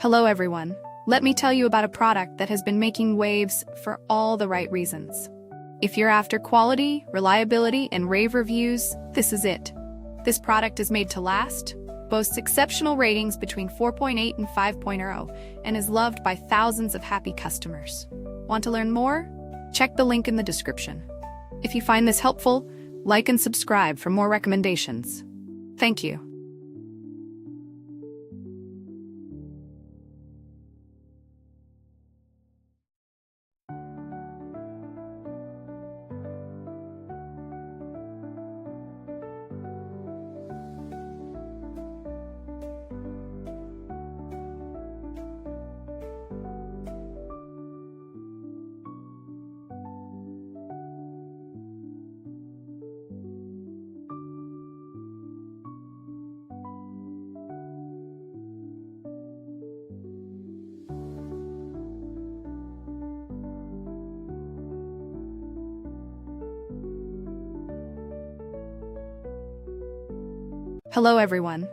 Hello everyone. Let me tell you about a product that has been making waves for all the right reasons. If you're after quality, reliability, and rave reviews, this is it. This product is made to last, boasts exceptional ratings between 4.8 and 5.0, and is loved by thousands of happy customers. Want to learn more? Check the link in the description. If you find this helpful, like and subscribe for more recommendations. Thank you. Hello everyone.